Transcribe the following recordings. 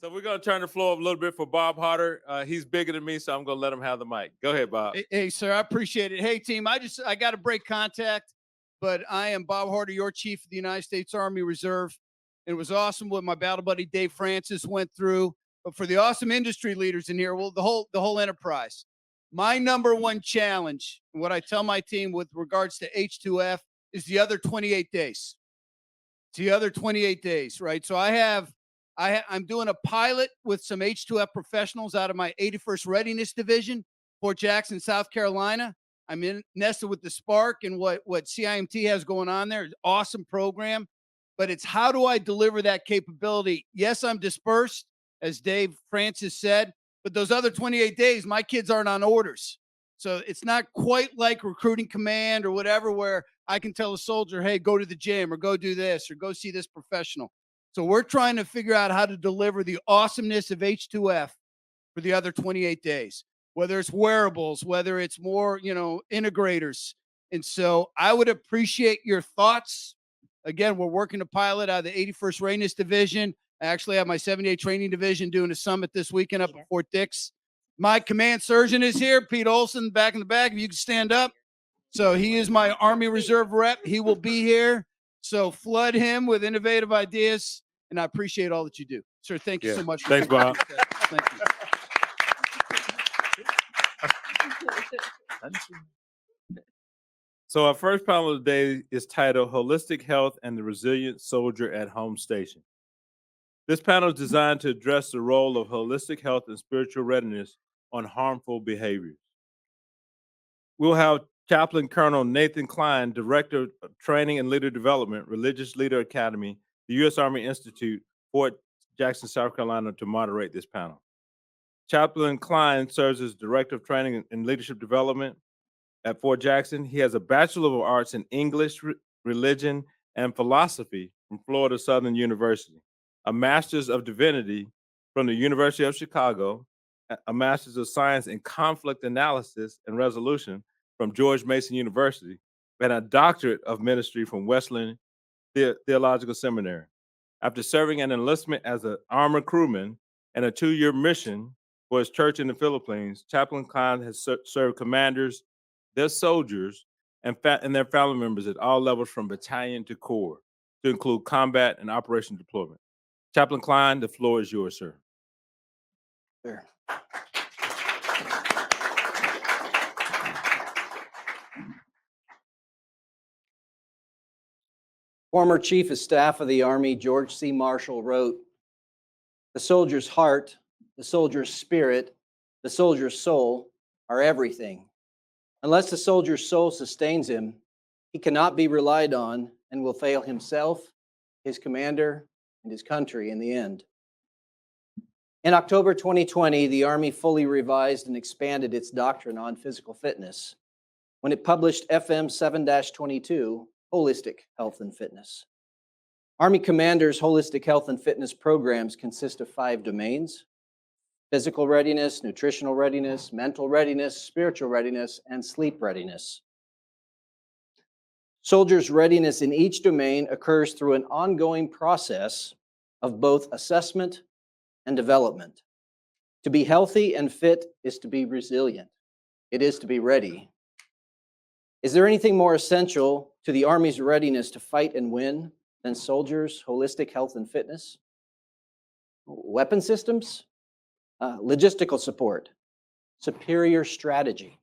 So we're going to turn the floor up a little bit for Bob Harder. He's bigger than me, so I'm going to let him have the mic. Go ahead, Bob. Hey, sir, I appreciate it. Hey, team, I got to break contact, but I am Bob Harder, your chief of the United States Army Reserve. It was awesome what my battle buddy Dave Francis went through. But for the awesome industry leaders in here, well, the whole enterprise, my number one challenge, what I tell my team with regards to H2F, is the other 28 days. It's the other 28 days, right? So I'm doing a pilot with some H2F professionals out of my 81st Readiness Division, Fort Jackson, South Carolina. I'm nested with the Spark and what CIMT has going on there. Awesome program, but it's how do I deliver that capability? Yes, I'm dispersed, as Dave Francis said, but those other 28 days, my kids aren't on orders. So it's not quite like recruiting command or whatever, where I can tell a soldier, hey, go to the gym or go do this or go see this professional. So we're trying to figure out how to deliver the awesomeness of H2F for the other 28 days, whether it's wearables, whether it's more, integrators. And so I would appreciate your thoughts. Again, we're working to pilot out of the 81st Readiness Division. I actually have my 78 Training Division doing a summit this weekend up at Fort Dix. My command surgeon is here, Pete Olson, back in the back, if you can stand up. So he is my Army Reserve rep. He will be here. So flood him with innovative ideas. And I appreciate all that you do. Sir, thank you so much. Thanks, Bob. Thank you. So our first panel of the day is titled Holistic Health and the Resilient Soldier at Home Station. This panel is designed to address the role of holistic health and spiritual readiness on harmful behaviors. We'll have Chaplain Colonel Nathan Kline, Director of Training and Leader Development, Religious Leader Academy, the U.S. Army Institute, Fort Jackson, South Carolina, to moderate this panel. Chaplain Kline serves as Director of Training and Leadership Development at Fort Jackson. He has a Bachelor of Arts in English, Religion, and Philosophy from Florida Southern University, a Master's of Divinity from the University of Chicago, a Master's of Science in Conflict Analysis and Resolution from George Mason University, and a Doctorate of Ministry from Wesleyan Theological Seminary. After serving an enlistment as an armored crewman and a 2-year mission for his church in the Philippines, Chaplain Kline has served commanders, their soldiers, and their family members at all levels from battalion to corps, to include combat and operation deployment. Chaplain Kline, the floor is yours, sir. There. Former Chief of Staff of the Army, George C. Marshall, wrote, "The soldier's heart, the soldier's spirit, the soldier's soul are everything. Unless the soldier's soul sustains him, he cannot be relied on and will fail himself, his commander, and his country in the end." In October 2020, the Army fully revised and expanded its doctrine on physical fitness when it published FM 7-22, Holistic Health and Fitness. Army commanders' holistic health and fitness programs consist of 5 domains: physical readiness, nutritional readiness, mental readiness, spiritual readiness, and sleep readiness. Soldiers' readiness in each domain occurs through an ongoing process of both assessment and development. To be healthy and fit is to be resilient. It is to be ready. Is there anything more essential to the Army's readiness to fight and win than soldiers' holistic health and fitness? Weapon systems, logistical support, superior strategy.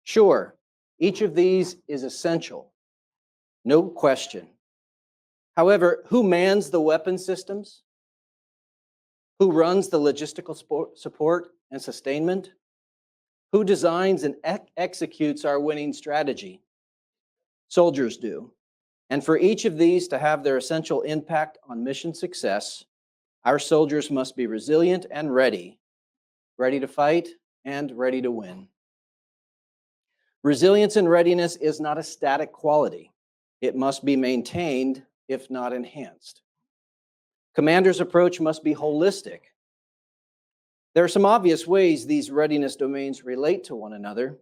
Sure, each of these is essential, no question. However, who mans the weapon systems? Who runs the logistical support and sustainment? Who designs and executes our winning strategy? Soldiers do. And for each of these to have their essential impact on mission success, our soldiers must be resilient and ready to fight and ready to win. Resilience and readiness is not a static quality. It must be maintained, if not enhanced. Commander's approach must be holistic. There are some obvious ways these readiness domains relate to one another,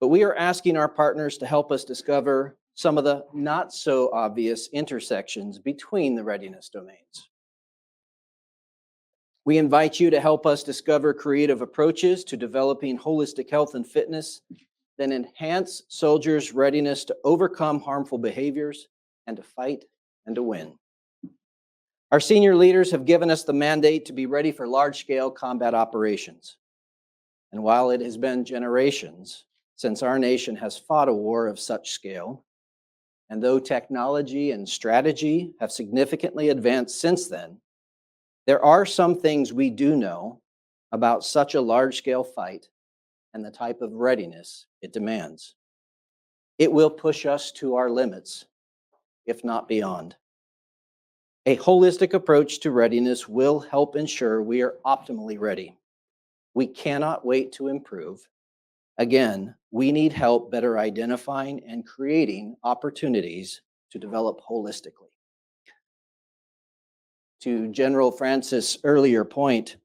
but we are asking our partners to help us discover some of the not so obvious intersections between the readiness domains. We invite you to help us discover creative approaches to developing holistic health and fitness that enhance soldiers' readiness to overcome harmful behaviors and to fight and to win. Our senior leaders have given us the mandate to be ready for large-scale combat operations. And while it has been generations since our nation has fought a war of such scale, and though technology and strategy have significantly advanced since then, there are some things we do know about such a large-scale fight and the type of readiness it demands. It will push us to our limits, if not beyond. A holistic approach to readiness will help ensure we are optimally ready. We cannot wait to improve. Again, we need help better identifying and creating opportunities to develop holistically. To General Francis' earlier point,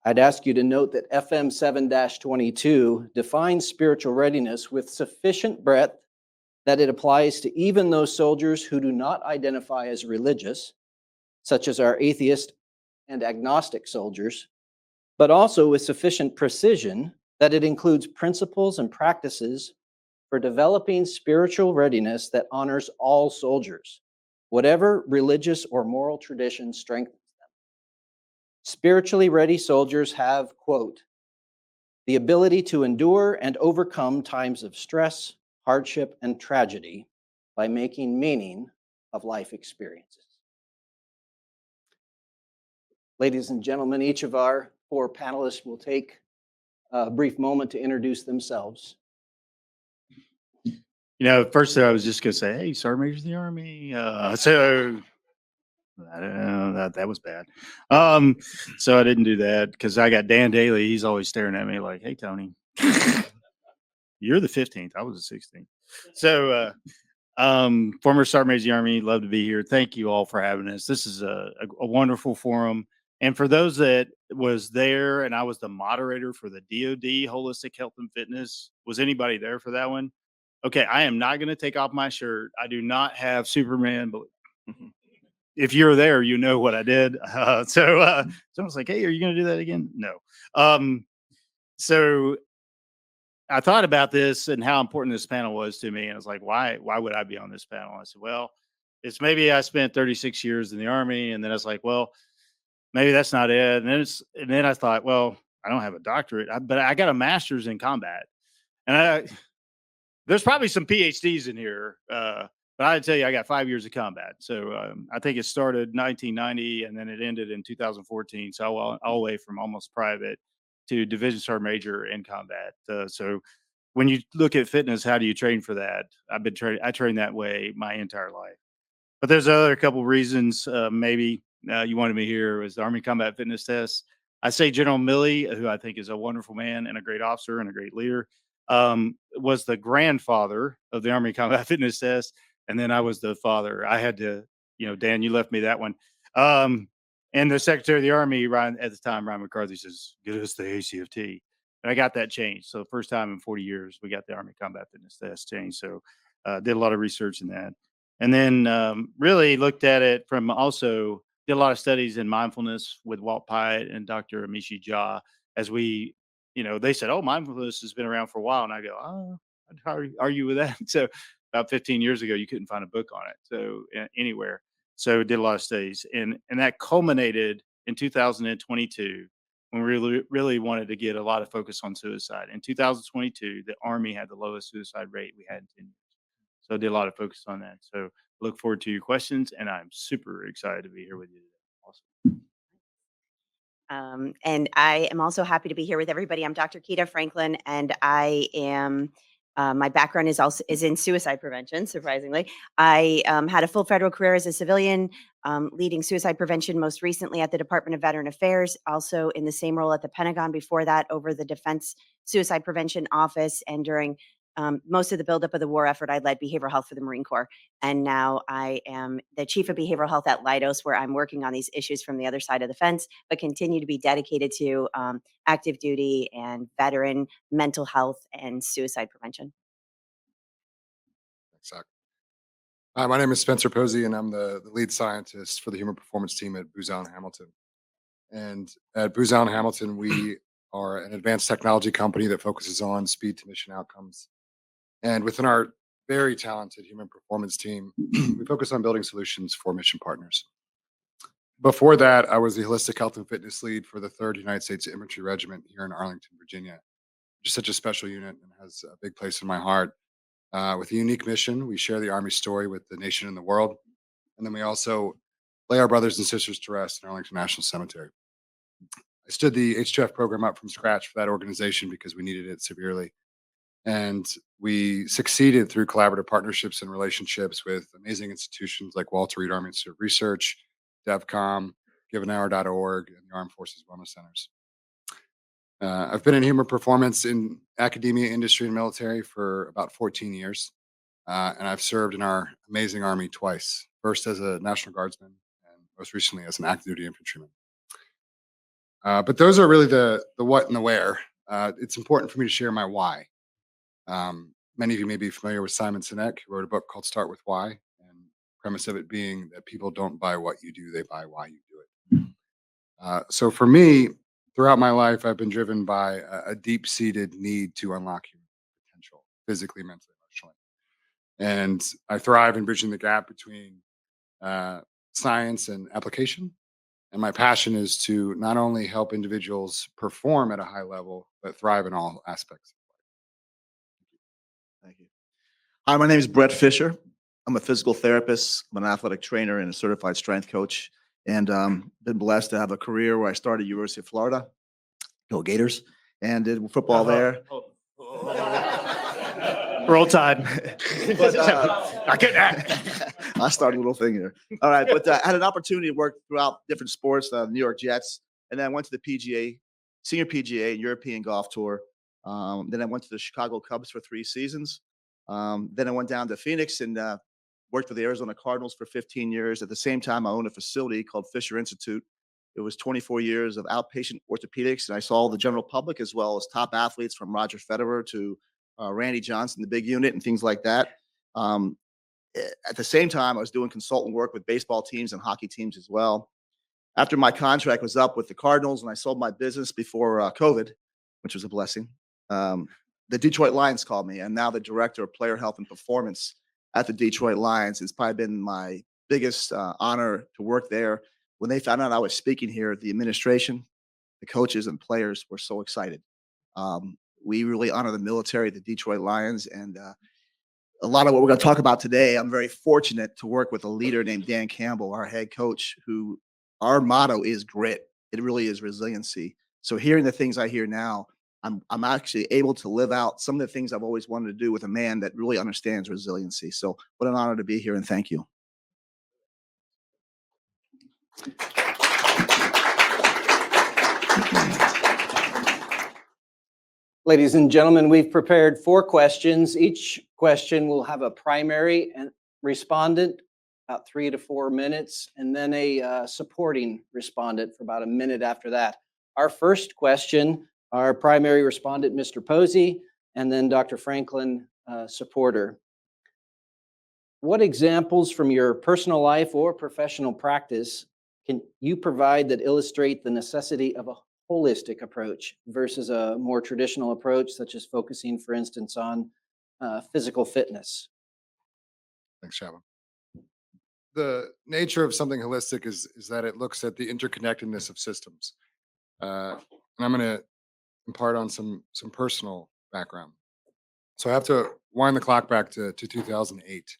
I'd ask you to note that FM 7-22 defines spiritual readiness with sufficient breadth that it applies to even those soldiers who do not identify as religious, such as our atheist and agnostic soldiers, but also with sufficient precision that it includes principles and practices for developing spiritual readiness that honors all soldiers, whatever religious or moral tradition strengthens them. Spiritually ready soldiers have, quote, the ability to endure and overcome times of stress, hardship, and tragedy by making meaning of life experiences. Ladies and gentlemen, each of our 4 panelists will take a brief moment to introduce themselves. First I was just going to say, hey, Sergeant Major of the Army. So I don't know, that was bad. So I didn't do that because I got Dan Daly. He's always staring at me like, hey, Tony, you're the 15th. I was the 16th. So former Sergeant Major of the Army, love to be here. Thank you all for having us. This is a wonderful forum. And for those that was there, and I was the moderator for the DOD Holistic Health and Fitness. Was anybody there for that one? Okay, I am not going to take off my shirt. I do not have Superman, but if you're there, you know what I did. Someone's like, hey, are you going to do that again? No. So I thought about this and how important this panel was to me. And I was like, why would I be on this panel? I said, well, it's maybe I spent 36 years in the Army. And then I was like, well, maybe that's not it. And then I thought, well, I don't have a doctorate, but I got a master's in combat. And there's probably some PhDs in here, but I tell you, I got 5 years of combat. So I think it started 1990 and then it ended in 2014. So all the way from almost private to division sergeant major in combat. So when you look at fitness, how do you train for that? I trained that way my entire life. But there's other couple reasons maybe you wanted me here was the Army Combat Fitness Test. I say General Milley, who I think is a wonderful man and a great officer and a great leader, was the grandfather of the Army Combat Fitness Test. And then I was the father. I had to, Dan, you left me that one. And the Secretary of the Army, at the time, Ryan McCarthy says, get us the ACFT. And I got that changed. So the first time in 40 years, we got the Army Combat Fitness Test changed. So did a lot of research in that. And then really looked at it from also did a lot of studies in mindfulness with Walt Pyatt and Dr. Amishi Jha as we, they said, oh, mindfulness has been around for a while. And I go, oh, I'd argue with that. So about 15 years ago, you couldn't find a book on it. So anywhere. So did a lot of studies. And that culminated in 2022 when we really wanted to get a lot of focus on suicide. In 2022, the Army had the lowest suicide rate we had in 10 years. So I did a lot of focus on that. So look forward to your questions, and I'm super excited to be here with you today. Awesome. And I am also happy to be here with everybody. I'm Dr. Keita Franklin, and I am my background is in suicide prevention. Surprisingly, I had a full federal career as a civilian, leading suicide prevention. Most recently at the Department of Veteran Affairs, also in the same role at the Pentagon. Before that, over the Defense Suicide Prevention Office, and during most of the buildup of the war effort, I led behavioral health for the Marine Corps. And now I am the chief of behavioral health at Leidos, where I'm working on these issues from the other side of the fence, but continue to be dedicated to active duty and veteran mental health and suicide prevention. Thanks, Hi, my name is Spencer Posey, and I'm the lead scientist for the human performance team at Booz Hamilton. And at Booz Allen Hamilton, we are an advanced technology company that focuses on speed to mission outcomes. And within our very talented human performance team, we focus on building solutions for mission partners. Before that, I was the holistic health and fitness lead for the 3rd United States Infantry Regiment here in Arlington, Virginia, which is such a special unit and has a big place in my heart. With a unique mission, we share the Army story with the nation and the world. And then we also lay our brothers and sisters to rest in Arlington National Cemetery. I stood the H2F program up from scratch for that organization because we needed it severely. And we succeeded through collaborative partnerships and relationships with amazing institutions like Walter Reed Army Institute of Research, DevCom, givenhour.org, and the Armed Forces Wellness Centers. I've been in human performance in academia, industry, and military for about 14 years. And I've served in our amazing Army twice, first as a National Guardsman and most recently as an active duty infantryman. But those are really the what and the where. It's important for me to share my why. Many of you may be familiar with Simon Sinek, who wrote a book called Start With Why, and the premise of it being that people don't buy what you do, they buy why you do it. So for me, throughout my life, I've been driven by a deep-seated need to unlock human potential, physically, mentally, emotionally. And I thrive in bridging the gap between science and application. And my passion is to not only help individuals perform at a high level, but thrive in all aspects. Thank you. Hi, my name is Brett Fischer. I'm a physical therapist. I'm an athletic trainer and a certified strength coach. And been blessed to have a career where I started at University of Florida, go Gators, and did football there. Roll Tide. But, I couldn't. I started a little thing here. All right, but I had an opportunity to work throughout different sports, New York Jets, and then I went to the PGA, Senior PGA and European Golf Tour. Then I went to the Chicago Cubs for 3 seasons. Then I went down to Phoenix and worked with the Arizona Cardinals for 15 years. At the same time, I owned a facility called Fischer Institute. It was 24 years of outpatient orthopedics, and I saw the general public as well as top athletes from Roger Federer to Randy Johnson, the big unit, and things like that. At the same time, I was doing consultant work with baseball teams and hockey teams as well. After my contract was up with the Cardinals and I sold my business before COVID, which was a blessing, the Detroit Lions called me. I'm now the director of player health and performance at the Detroit Lions. It's probably been my biggest honor to work there. When they found out I was speaking here, the administration, the coaches, and players were so excited. We really honor the military, the Detroit Lions, and a lot of what we're going to talk about today, I'm very fortunate to work with a leader named Dan Campbell, our head coach, who our motto is grit. It really is resiliency. So hearing the things I hear now, I'm actually able to live out some of the things I've always wanted to do with a man that really understands resiliency. So what an honor to be here, and thank you. Ladies and gentlemen, we've prepared 4 questions. Each question will have a primary and respondent, about 3 to 4 minutes, and then a supporting respondent for about a minute after that. Our first question, our primary respondent, Mr. Posey, and then Dr. Franklin, supporter. What examples from your personal life or professional practice can you provide that illustrate the necessity of a holistic approach versus a more traditional approach, such as focusing, for instance, on physical fitness? Thanks, Shaba. The nature of something holistic is that it looks at the interconnectedness of systems. And I'm going to impart on some personal background. So I have to wind the clock back to 2008.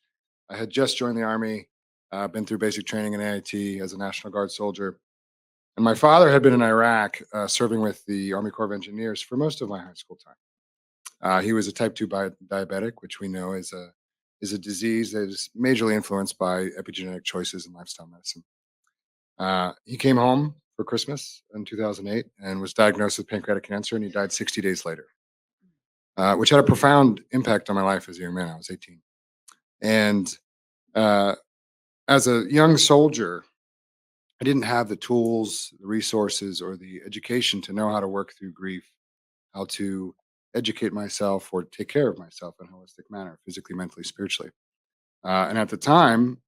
I had just joined the Army, been through basic training in AIT as a National Guard soldier. And my father had been in Iraq serving with the Army Corps of Engineers for most of my high school time. He was a type 2 diabetic, which we know is a disease that is majorly influenced by epigenetic choices in lifestyle medicine. He came home for Christmas in 2008 and was diagnosed with pancreatic cancer, and he died 60 days later, which had a profound impact on my life as a young man. I was 18. And as a young soldier, I didn't have the tools, the resources, or the education to know how to work through grief, how to educate myself or take care of myself in a holistic manner, physically, mentally, spiritually. And at the time,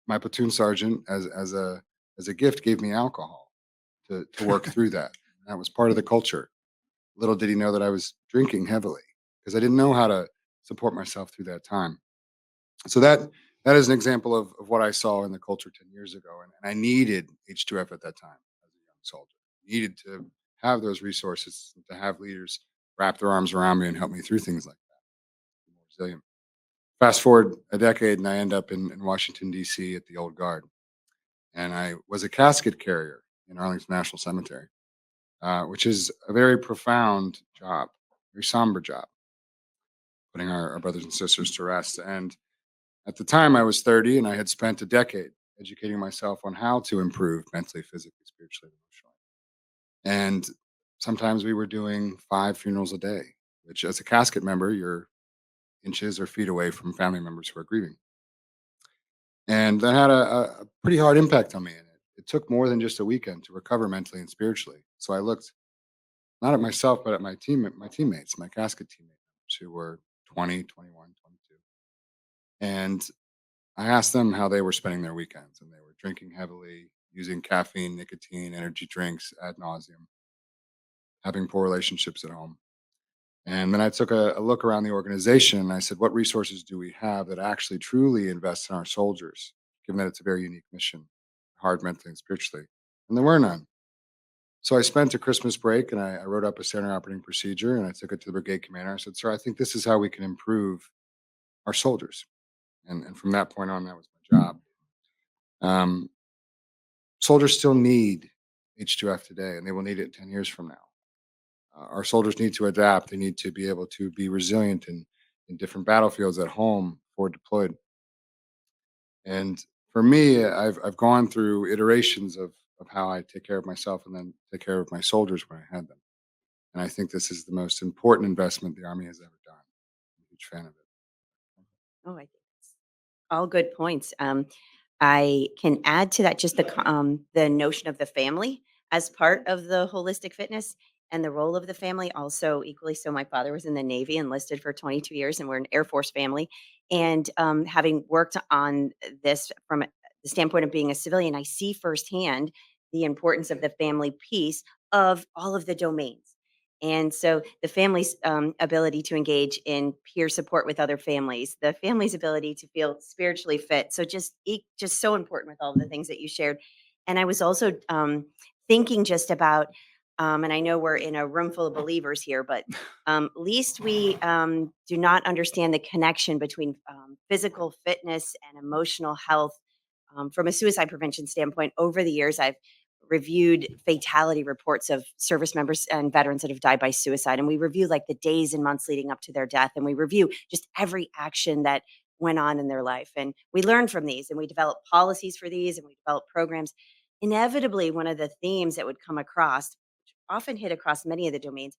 my platoon sergeant, as a gift, gave me alcohol to work through that. That was part of the culture. Little did he know that I was drinking heavily because I didn't know how to support myself through that time. So that is an example of what I saw in the culture 10 years ago. And I needed H2F at that time as a young soldier. Needed to have those resources, to have leaders wrap their arms around me and help me through things like that. Be more resilient. Fast forward a decade and I end up in Washington, D.C. at the Old Guard. And I was a casket carrier in Arlington National Cemetery, which is a very profound job, very somber job, putting our brothers and sisters to rest. And at the time, I was 30, and I had spent a decade educating myself on how to improve mentally, physically, spiritually, emotionally. And sometimes we were doing 5 funerals a day, which as a casket member, you're inches or feet away from family members who are grieving. And that had a pretty hard impact on me. And it took more than just a weekend to recover mentally and spiritually. So I looked not at myself, but at my teammates, my casket teammates who were 20, 21, 22. And I asked them how they were spending their weekends, and they were drinking heavily, using caffeine, nicotine, energy drinks ad nauseum, having poor relationships at home. And then I took a look around the organization and I said, what resources do we have that actually truly invest in our soldiers, given that it's a very unique mission, hard mentally and spiritually? And there were none. So I spent a Christmas break and I wrote up a standard operating procedure and I took it to the brigade commander. I said, sir, I think this is how we can improve our soldiers. And from that point on, that was my job. Soldiers still need H2F today, and they will need it 10 years from now. Our soldiers need to adapt. They need to be able to be resilient in different battlefields at home or deployed. And for me, I've gone through iterations of how I take care of myself and then take care of my soldiers when I had them. And I think this is the most important investment the Army has ever done. I'm a huge fan of it. Oh, I think it's all good points. I can add to that just the notion of the family as part of the holistic fitness and the role of the family also equally. So my father was in the Navy, enlisted for 22 years, and we're an Air Force family. And having worked on this from the standpoint of being a civilian, I see firsthand the importance of the family piece of all of the domains. And so the family's ability to engage in peer support with other families, the family's ability to feel spiritually fit. So just so important with all of the things that you shared. And I was also thinking just about, and I know we're in a room full of believers here, but least we do not understand the connection between physical fitness and emotional health. From a suicide prevention standpoint, over the years, I've reviewed fatality reports of service members and veterans that have died by suicide. And we review like the days and months leading up to their death. And we review just every action that went on in their life. And we learn from these and we develop policies for these and we develop programs. Inevitably, one of the themes that would come across, which often hit across many of the domains,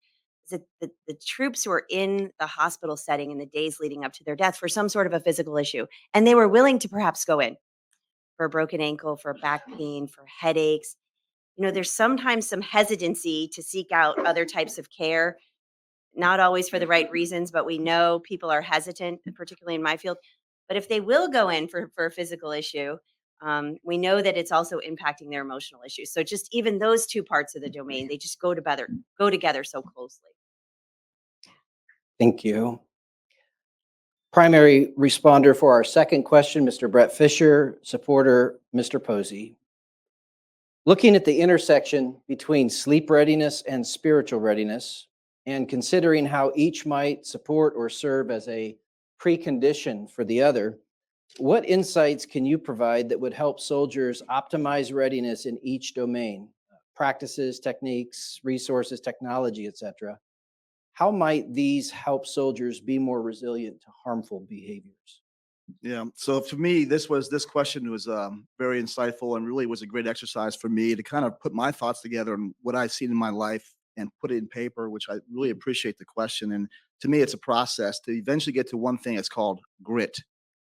is that the troops were in the hospital setting in the days leading up to their death for some sort of a physical issue. And they were willing to perhaps go in for a broken ankle, for back pain, for headaches. You know, there's sometimes some hesitancy to seek out other types of care, not always for the right reasons, but we know people are hesitant, particularly in my field. But if they will go in for a physical issue, we know that it's also impacting their emotional issues. So just even those two parts of the domain, they just go together so closely. Thank you. Primary responder for our second question, Mr. Brett Fischer, supporter, Mr. Posey. Looking at the intersection between sleep readiness and spiritual readiness, and considering how each might support or serve as a precondition for the other, what insights can you provide that would help soldiers optimize readiness in each domain? Practices, techniques, resources, technology, etc. How might these help soldiers be more resilient to harmful behaviors? Yeah. So for me, this question was very insightful and really was a great exercise for me to kind of put my thoughts together on what I've seen in my life and put it in paper, which I really appreciate the question. And to me, it's a process to eventually get to one thing. It's called grit.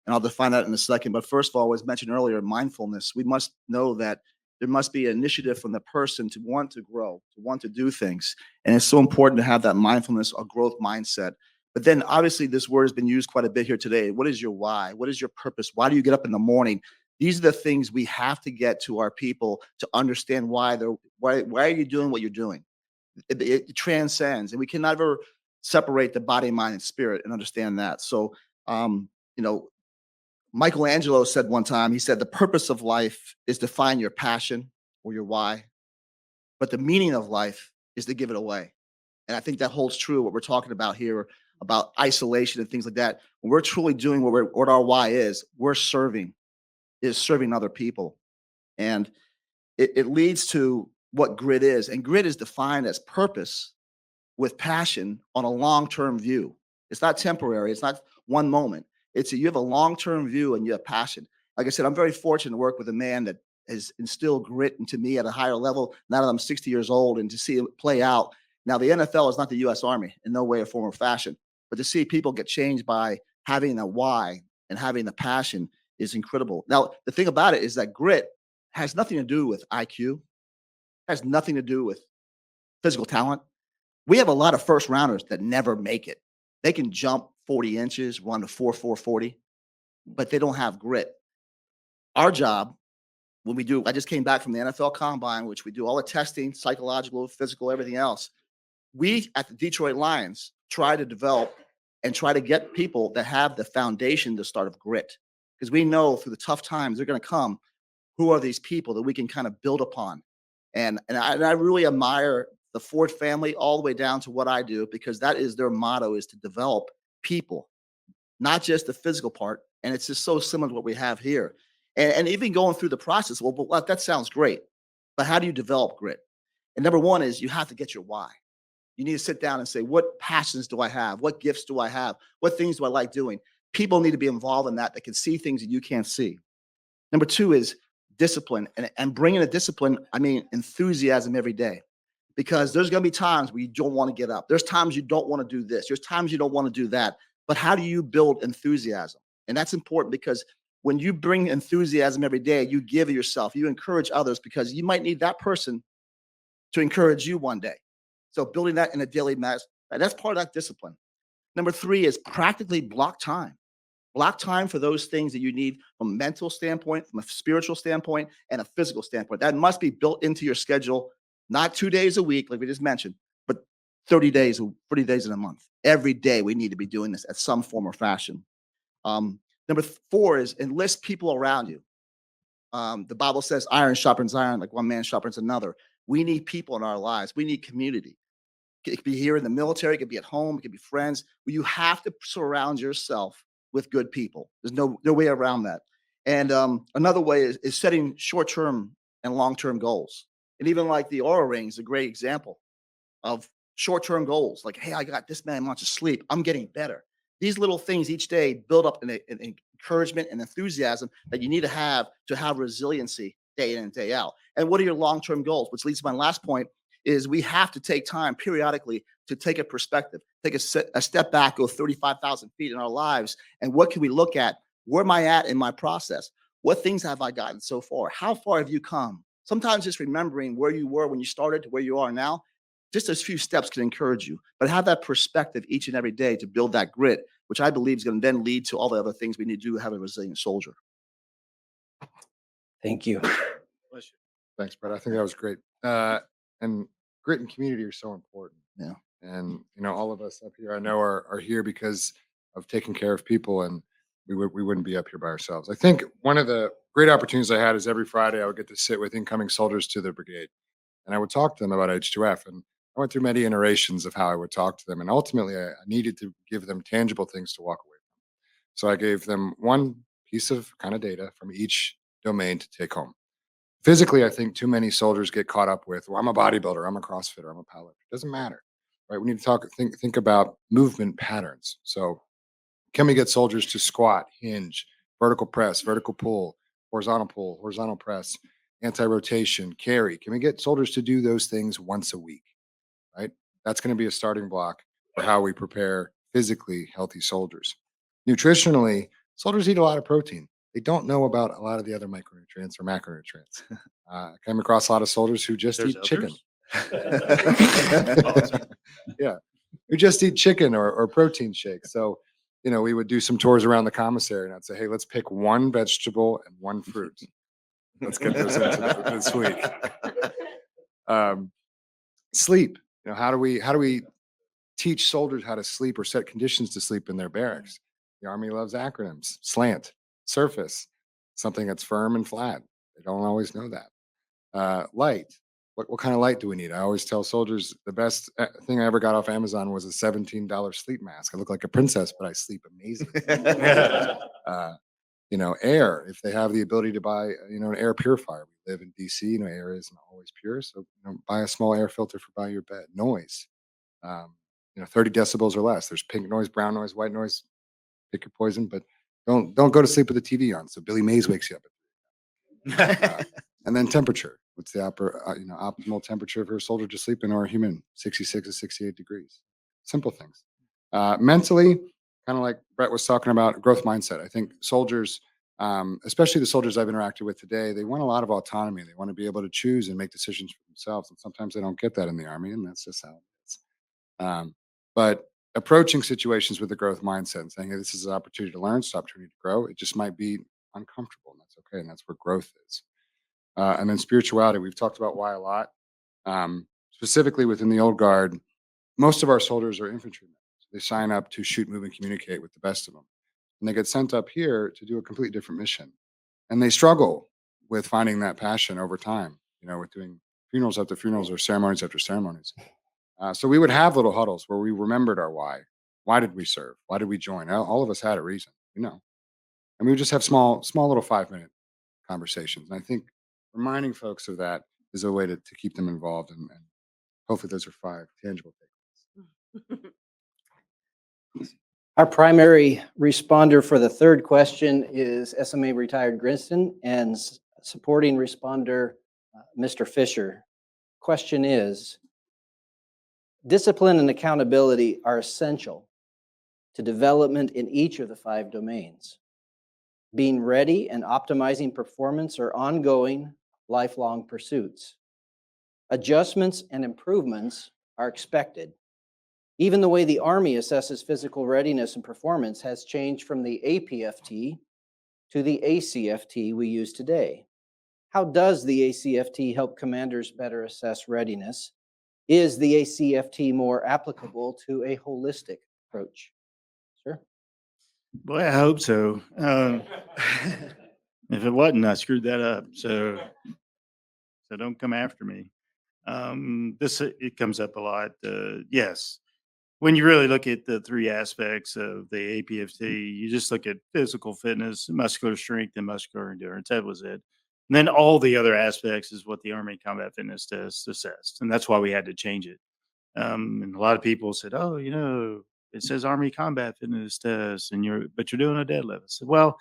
And I'll define that in a second. But first of all, as mentioned earlier, mindfulness. We must know that there must be an initiative from the person to want to grow, to want to do things. And it's so important to have that mindfulness, a growth mindset. But then obviously this word has been used quite a bit here today. What is your why? What is your purpose? Why do you get up in the morning? These are the things we have to get to our people to understand why are you doing what you're doing. It transcends, and we can never separate the body, mind, and spirit and understand that. So, you know, Michelangelo said one time, he said, the purpose of life is to find your passion or your why, but the meaning of life is to give it away. And I think that holds true what we're talking about here about isolation and things like that. When we're truly doing what our why is, we're serving other people. And it leads to what grit is. And grit is defined as purpose with passion on a long-term view. It's not temporary. It's not one moment. You have a long-term view and you have passion. Like I said, I'm very fortunate to work with a man that has instilled grit into me at a higher level now that I'm 60 years old, and to see it play out. Now, the NFL is not the U.S. Army in no way or form or fashion, but to see people get changed by having a why and having the passion is incredible. Now, the thing about it is that grit has nothing to do with IQ, has nothing to do with physical talent. We have a lot of first rounders that never make it. They can jump 40 inches, run a 4.40, but they don't have grit. Our job, I just came back from the NFL Combine, which we do all the testing, psychological, physical, everything else. We at the Detroit Lions try to develop and try to get people that have the foundation to start of grit, because we know through the tough times they're going to come. Who are these people that we can kind of build upon? And I really admire the Ford family all the way down to what I do, because that is their motto, is to develop people, not just the physical part. And it's just so similar to what we have here. And even going through the process, well, that sounds great, but how do you develop grit? And number one is you have to get your why. You need to sit down and say, what passions do I have? What gifts do I have? What things do I like doing? People need to be involved in that can see things that you can't see. Number two is discipline. And bringing a discipline, I mean enthusiasm every day. Because there's going to be times where you don't want to get up. There's times you don't want to do this. There's times you don't want to do that. But how do you build enthusiasm? And that's important, because when you bring enthusiasm every day, you give yourself, you encourage others, because you might need that person to encourage you one day. So building that in a daily mass, that's part of that discipline. Number three is practically block time. Block time for those things that you need from a mental standpoint, from a spiritual standpoint, and a physical standpoint. That must be built into your schedule, not 2 days a week, like we just mentioned, but 30 days in a month. Every day we need to be doing this at some form or fashion. Number four is enlist people around you. The Bible says iron sharpens iron, like one man sharpens another. We need people in our lives. We need community. It could be here in the military, it could be at home, it could be friends. You have to surround yourself with good people. There's no way around that. And another way is setting short-term and long-term goals. And even like the Aura Ring is a great example of short-term goals. Like, hey, I got this many months of sleep. I'm getting better. These little things each day build up an encouragement and enthusiasm that you need to have resiliency day in and day out. And what are your long-term goals? Which leads to my last point, is we have to take time periodically to take a perspective, take a step back, go 35,000 feet in our lives. And what can we look at? Where am I at in my process? What things have I gotten so far? How far have you come? Sometimes just remembering where you were when you started to where you are now, just a few steps can encourage you. But have that perspective each and every day to build that grit, which I believe is going to then lead to all the other things we need to do to have a resilient soldier. Thank you. Thanks, Brett. I think that was great. And grit and community are so important. Yeah. And, all of us up here, I know are here because of taking care of people, and we wouldn't be up here by ourselves. I think one of the great opportunities I had is every Friday I would get to sit with incoming soldiers to the brigade, and I would talk to them about H2F. And I went through many iterations of how I would talk to them. And ultimately I needed to give them tangible things to walk away from. So I gave them one piece of kind of data from each domain to take home. Physically, I think too many soldiers get caught up with, well, I'm a bodybuilder, I'm a CrossFitter, I'm a powerlifter. It doesn't matter, right? We need to think about movement patterns. So can we get soldiers to squat, hinge, vertical press, vertical pull, horizontal press, anti-rotation, carry? Can we get soldiers to do those things once a week, right? That's going to be a starting block for how we prepare physically healthy soldiers. Nutritionally, soldiers eat a lot of protein. They don't know about a lot of the other micronutrients or macronutrients. I came across a lot of soldiers who just eat chicken. Yeah, who just eat chicken or protein shakes. So we would do some tours around the commissary, and I'd say, hey, let's pick one vegetable and one fruit. Let's get those into this week. Sleep. How do we teach soldiers how to sleep or set conditions to sleep in their barracks? The Army loves acronyms: SLANT, surface, something that's firm and flat. They don't always know that. Light. What kind of light do we need? I always tell soldiers the best thing I ever got off Amazon was a $17 sleep mask. I look like a princess, but I sleep amazing. Air. If they have the ability to buy, an air purifier. We live in DC. Air isn't always pure, so buy a small air filter by your bed. Noise. 30 decibels or less. There's pink noise, brown noise, white noise. Pick your poison, but don't go to sleep with the TV on. So Billy Mays wakes you up. And then temperature. What's the optimal temperature for a soldier to sleep in or a human? 66 to 68 degrees. Simple things. Mentally, kind of like Brett was talking about, growth mindset. I think soldiers, especially the soldiers I've interacted with today, they want a lot of autonomy. They want to be able to choose and make decisions for themselves. And sometimes they don't get that in the Army, and that's just how it is. But approaching situations with a growth mindset and saying, hey, this is an opportunity to learn, it's an opportunity to grow. It just might be uncomfortable, and that's okay. And that's where growth is. And then spirituality, we've talked about why a lot. Specifically within the old guard, most of our soldiers are infantrymen. So they sign up to shoot, move, and communicate with the best of them. And they get sent up here to do a completely different mission. And they struggle with finding that passion over time, with doing funerals after funerals or ceremonies after ceremonies. So we would have little huddles where we remembered our why. Why did we serve? Why did we join? All of us had a reason, And we would just have small little 5-minute conversations. And I think reminding folks of that is a way to keep them involved. And hopefully those are 5 tangible things. Our primary responder for the third question is SMA retired Grinston, and supporting responder, Mr. Fischer. Question is, discipline and accountability are essential to development in each of the 5 domains. Being ready and optimizing performance are ongoing, lifelong pursuits. Adjustments and improvements are expected. Even the way the Army assesses physical readiness and performance has changed from the APFT to the ACFT we use today. How does the ACFT help commanders better assess readiness? Is the ACFT more applicable to a holistic approach? Sir? Boy, I hope so. If it wasn't, I screwed that up. So don't come after me. It comes up a lot. Yes. When you really look at the 3 aspects of the APFT, you just look at physical fitness, muscular strength, and muscular endurance. That was it. And then all the other aspects is what the Army Combat Fitness Test assessed. And that's why we had to change it. And a lot of people said, oh, it says Army Combat Fitness Test, but you're doing a deadlift. I said, well,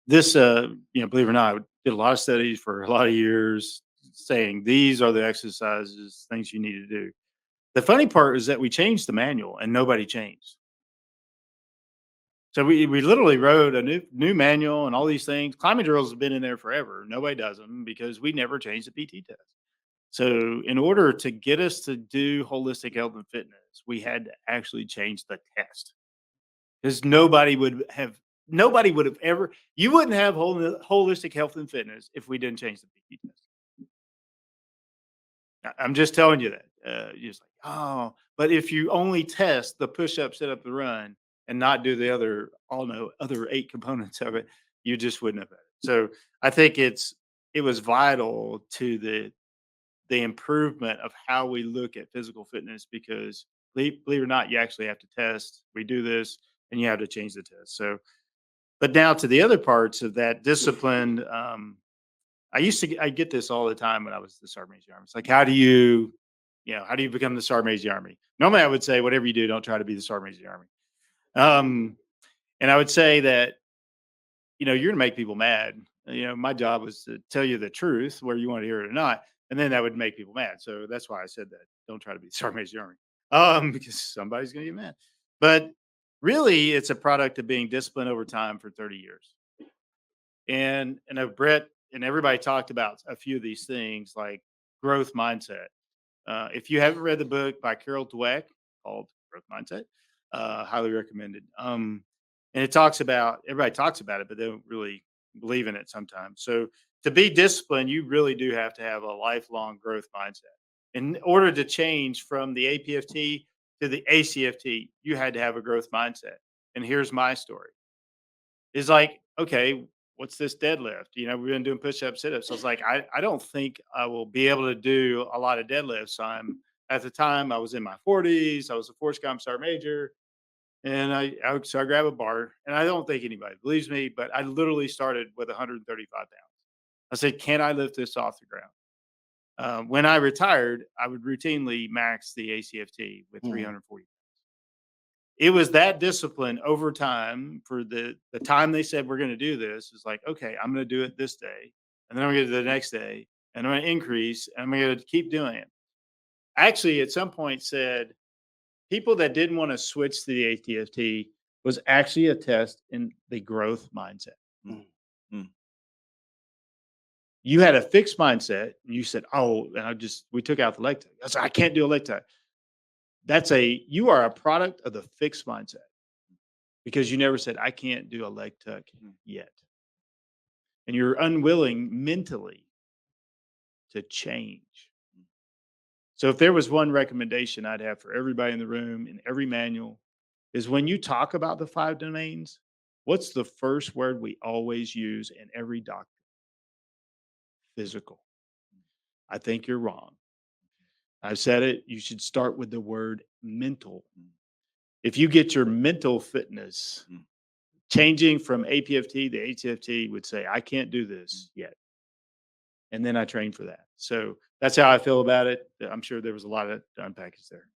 this, believe it or not, I did a lot of studies for a lot of years saying these are the exercises, things you need to do. The funny part is that we changed the manual and nobody changed. So we literally wrote a new manual and all these things. Climbing drills have been in there forever. Nobody does them because we never changed the PT test. So in order to get us to do holistic health and fitness, we had to actually change the test. Because nobody would have ever, you wouldn't have holistic health and fitness if we didn't change the PT test. I'm just telling you that. You're just like, oh, but if you only test the push-up, sit-up, the run, and not do the other 8 components of it, you just wouldn't have had it. So I think it was vital to the improvement of how we look at physical fitness, because believe it or not, you actually have to test. We do this, and you have to change the test. So, but now to the other parts of that discipline. I get this all the time when I was the Sergeant Major of the Army. It's like, how do you become the Sergeant Major of the Army? Normally I would say, whatever you do, don't try to be the Sergeant Major of the Army. And I would say that, you're going to make people mad. My job was to tell you the truth, whether you want to hear it or not. And then that would make people mad. So that's why I said that. Don't try to be the Sergeant Major of the Army. Because somebody's going to get mad. But really, it's a product of being disciplined over time for 30 years. And Brett and everybody talked about a few of these things like growth mindset. If you haven't read the book by Carol Dweck called Growth Mindset, highly recommended. And everybody talks about it, but they don't really believe in it sometimes. So to be disciplined, you really do have to have a lifelong growth mindset. In order to change from the APFT to the ACFT, you had to have a growth mindset. And here's my story. It's like, okay, what's this deadlift? You know, we've been doing push-ups, sit-ups. So it's like, I don't think I will be able to do a lot of deadlifts. At the time, I was in my 40s. I was a Force Comp Sergeant Major. And so I grab a bar, and I don't think anybody believes me, but I literally started with 135 pounds. I said, can I lift this off the ground? When I retired, I would routinely max the ACFT with 340 pounds. It was that discipline over time for the time they said we're going to do this. Is like, okay, I'm going to do it this day, and then I'm going to do it the next day, and I'm going to increase, and I'm going to keep doing it. Actually, at some point said, people that didn't want to switch to the ATFT was actually a test in the growth mindset. You had a fixed mindset. And you said, "Oh," and we took out the leg tuck. I said, "I can't do a leg tuck." You are a product of the fixed mindset because you never said, "I can't do a leg tuck yet," and you're unwilling mentally to change. So if there was one recommendation I'd have for everybody in the room in every manual is when you talk about the 5 domains, what's the first word we always use in every doctrine? Physical. I think you're wrong. I've said it. You should start with the word mental. If you get your mental fitness changing from APFT to ATFT would say, I can't do this yet. And then I train for that. So that's how I feel about it. I'm sure there was a lot of unpackage there.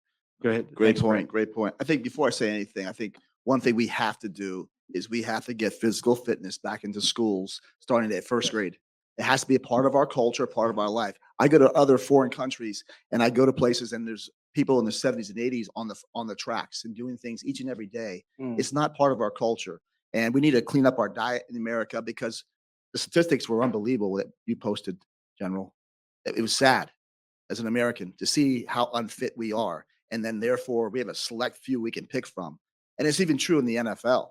Go ahead. Great Thanks, point. Brent. Great point. I think before I say anything, I think one thing we have to do is we have to get physical fitness back into schools starting at first grade. It has to be a part of our culture, part of our life. I go to other foreign countries and I go to places and there's people in the 70s and 80s on the tracks and doing things each and every day. It's not part of our culture. And we need to clean up our diet in America because the statistics were unbelievable that you posted, General. It was sad as an American to see how unfit we are. And then therefore we have a select few we can pick from. And it's even true in the NFL.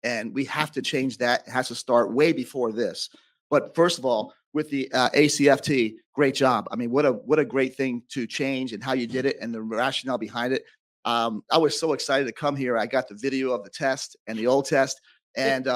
And we have to change that. It has to start way before this. But first of all, with the ACFT, great job. I mean, what a great thing to change and how you did it and the rationale behind it. I was so excited to come here. I got the video of the test and the old test. And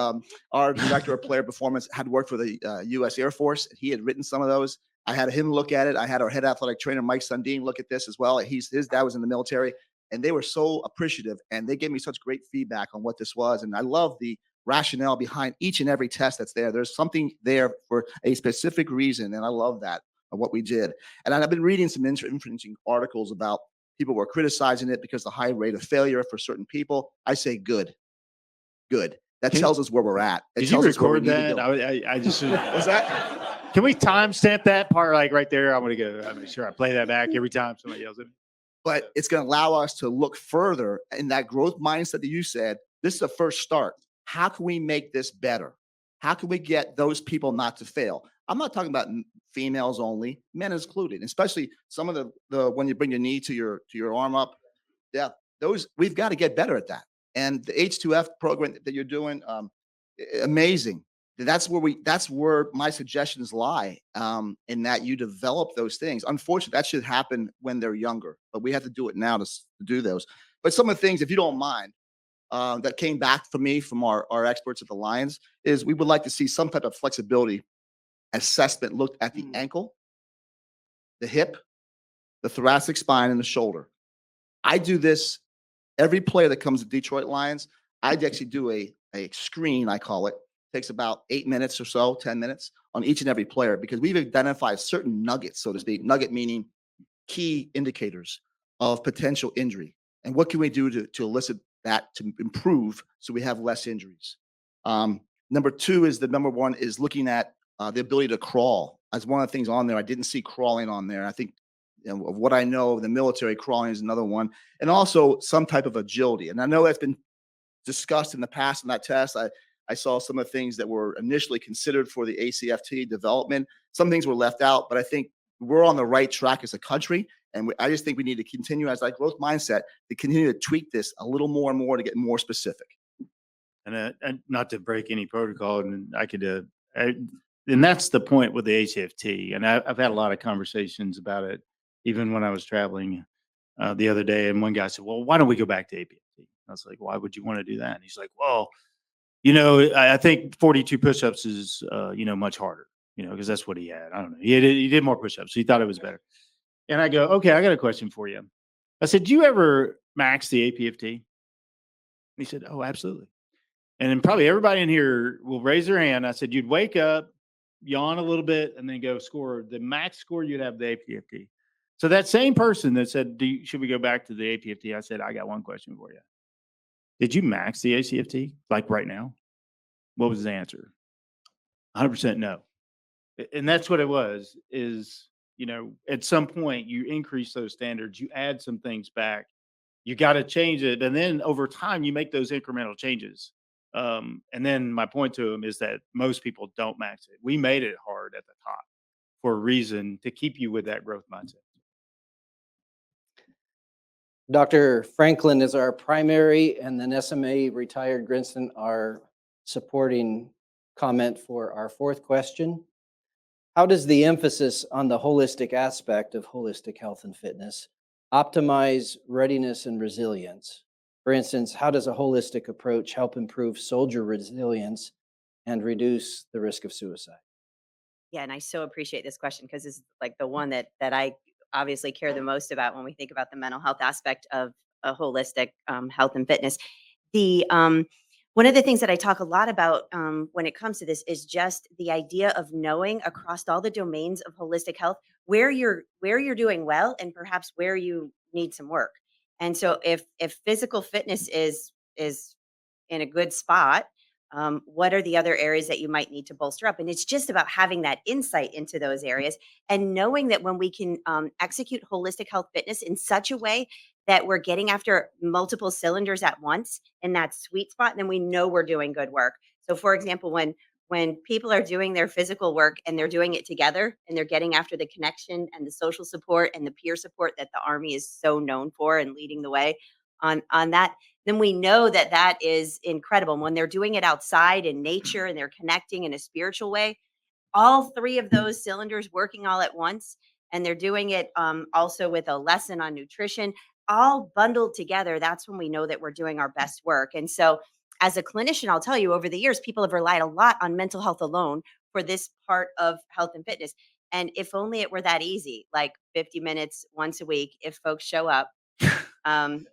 our director of player performance had worked for the U.S. Air Force. He had written some of those. I had him look at it. I had our head athletic trainer, Mike Sundin, look at this as well. His dad was in the military. And they were so appreciative. And they gave me such great feedback on what this was. And I love the rationale behind each and every test that's there. There's something there for a specific reason. And I love that, of what we did. And I've been reading some interesting articles about people were criticizing it because the high rate of failure for certain people. I say good. That tells us where we're at. It Did you tells us where we record need to that? go. I just Was that? Can we timestamp that part like right there? I'm gonna make sure I play that back every time somebody yells at me. But it's going to allow us to look further in that growth mindset that you said. This is a first start. How can we make this better? How can we get those people not to fail? I'm not talking about females only, men included, especially some of the when you bring your knee to your arm up. Yeah, those we've got to get better at that. And the H2F program that you're doing, amazing. That's where my suggestions lie, in that you develop those things. Unfortunately, that should happen when they're younger, but we have to do it now to do those. But some of the things, if you don't mind, that came back from our experts at the Lions is we would like to see some type of flexibility assessment looked at the ankle, the hip, the thoracic spine, and the shoulder. I do this every player that comes to Detroit Lions. I actually do a screen, I call it. Takes about 8 minutes or so, 10 minutes on each and every player because we've identified certain nuggets, so to speak. Nugget meaning key indicators of potential injury. And what can we do to elicit that to improve so we have less injuries? Number two is number one is looking at the ability to crawl. As one of the things on there, I didn't see crawling on there. I think of what I know of the military, crawling is another one. And also some type of agility. And I know that's been discussed in the past in that test. I saw some of the things that were initially considered for the ACFT development. Some things were left out, but I think we're on the right track as a country. And I just think we need to continue as that growth mindset to continue to tweak this a little more and more to get more specific. and not to break any protocol, and and that's the point with the HFT. And I've had a lot of conversations about it, even when I was traveling the other day. And one guy said, "Well, why don't we go back to APFT?" I was like, "Why would you want to do that?" And he's like, "Well, I think 42 push-ups is, much harder, because that's what he had. I don't know. He did more push-ups. So he thought it was better." And I go, "Okay, I got a question for you." I said, "Do you ever max the APFT?" He said, "Oh, absolutely." And then probably everybody in here will raise their hand. I said, "You'd wake up, yawn a little bit, and then go score the max score you'd have the APFT." So that same person that said, should we go back to the APFT? I said, "I got one question for you. Did you max the ACFT like right now?" What was the answer? 100% no. And that's what it was, is, at some point you increase those standards, you add some things back, you got to change it. And then over time, you make those incremental changes. And then my point to him is that most people don't max it. We made it hard at the top for a reason, to keep you with that growth mindset. Dr. Franklin is our primary, and then SMA retired Grinston our supporting comment for our fourth question. How does the emphasis on the holistic aspect of holistic health and fitness optimize readiness and resilience? For instance, how does a holistic approach help improve soldier resilience and reduce the risk of suicide? Yeah, and I so appreciate this question, because it's like the one that I obviously care the most about when we think about the mental health aspect of a holistic health and fitness. The One of the things that I talk a lot about when it comes to this is just the idea of knowing across all the domains of holistic health where you're doing well, and perhaps where you need some work. And so if physical fitness is in a good spot, what are the other areas that you might need to bolster up? And it's just about having that insight into those areas, and knowing that when we can execute holistic health fitness in such a way that we're getting after multiple cylinders at once in that sweet spot, then we know we're doing good work. So for example, when people are doing their physical work and they're doing it together, and they're getting after the connection and the social support and the peer support that the Army is so known for and leading the way on that, then we know that that is incredible. And when they're doing it outside in nature and they're connecting in a spiritual way, all three of those cylinders working all at once, and they're doing it also with a lesson on nutrition, all bundled together, that's when we know that we're doing our best work. And so as a clinician, I'll tell you, over the years, people have relied a lot on mental health alone for this part of health and fitness. And if only it were that easy, like 50 minutes once a week, if folks show up, um,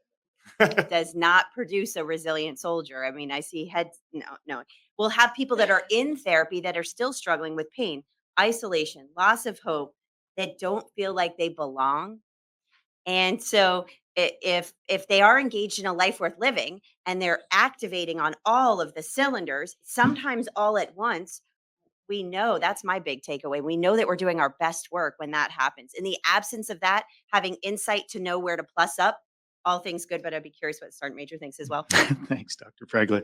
does not produce a resilient soldier. I mean, I see heads. No. We'll have people that are in therapy that are still struggling with pain, isolation, loss of hope, that don't feel like they belong. And so if they are engaged in a life worth living, and they're activating on all of the cylinders, sometimes all at once, we know, that's my big takeaway. We know that we're doing our best work when that happens. In the absence of that, having insight to know where to plus up, all things good. But I'd be curious what Sergeant Major thinks as well. Thanks, Dr. Franklin.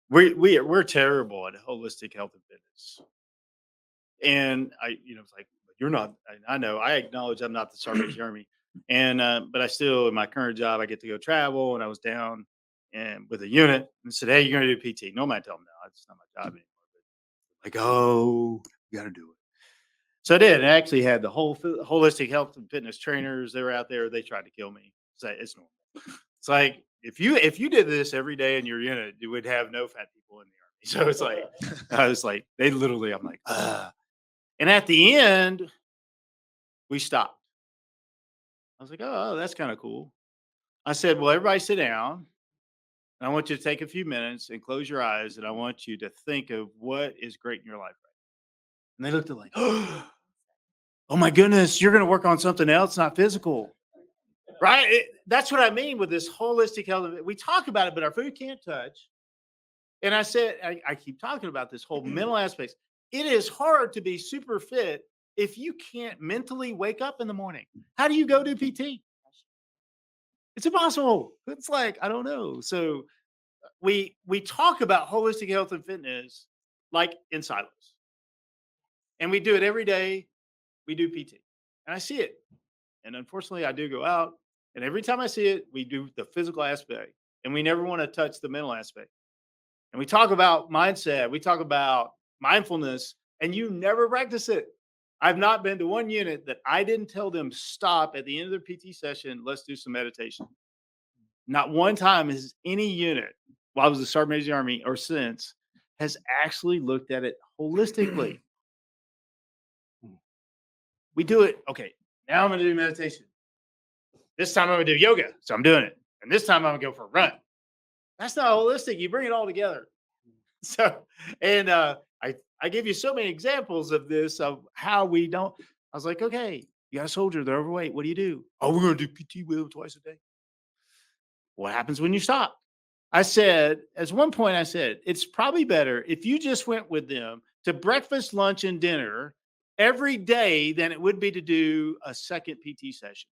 We're terrible at holistic health and fitness. And it's like, you're not. I know. I acknowledge I'm not the sergeant of the Army, and but I still, in my current job, I get to go travel. And I was down and with a unit and said, "Hey, you're going to do PT." Normally, I tell them, "No, it's not my job anymore." But like, "Oh, you got to do it." So I did. And I actually had the whole holistic health and fitness trainers. They were out there. They tried to kill me. It's normal. It's like, if you did this every day in your unit, you would have no fat people in the Army. So it's like, I was like, they literally, I'm like, ah. And at the end, we stopped. I was like, oh, that's kind of cool. I said, well, everybody sit down. And I want you to take a few minutes and close your eyes. And I want you to think of what is great in your life right now. And they looked at like, oh my goodness, you're going to work on something else, not physical. Right? That's what I mean with this holistic health. We talk about it, but our food can't touch. And I said, I keep talking about this whole mental aspect. It is hard to be super fit if you can't mentally wake up in the morning. How do you go do PT? It's impossible. It's like, I don't know. So we talk about holistic health and fitness like in silos. And we do it every day. We do PT. And I see it. And unfortunately, I do go out. And every time I see it, we do the physical aspect. and we never want to touch the mental aspect. And we talk about mindset, we talk about mindfulness, and you never practice it. I've not been to one unit that I didn't tell them stop at the end of their PT session. Let's do some meditation. Not one time has any unit, while I was a Sergeant Major of the Army or since, has actually looked at it holistically. We do it. Okay, now I'm going to do meditation. This time I'm going to do yoga, so I'm doing it. And this time I'm going to go for a run. That's not holistic. You bring it all together. So, and I give you so many examples of this, of how we don't. I was like, okay, you got a soldier, they're overweight. What do you do? Oh, we're going to do PT with them twice a day. What happens when you stop? I said, as one point I said, it's probably better if you just went with them to breakfast, lunch, and dinner every day than it would be to do a second PT session.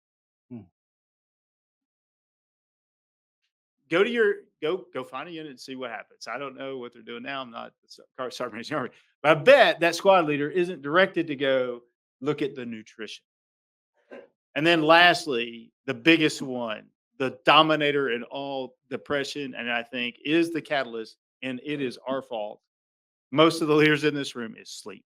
Go find a unit and see what happens. I don't know what they're doing now. I'm not the Sergeant Major of the Army, but I bet that squad leader isn't directed to go look at the nutrition. And then lastly, the biggest one, the dominator in all depression, and I think is the catalyst, and it is our fault. Most of the leaders in this room is sleep.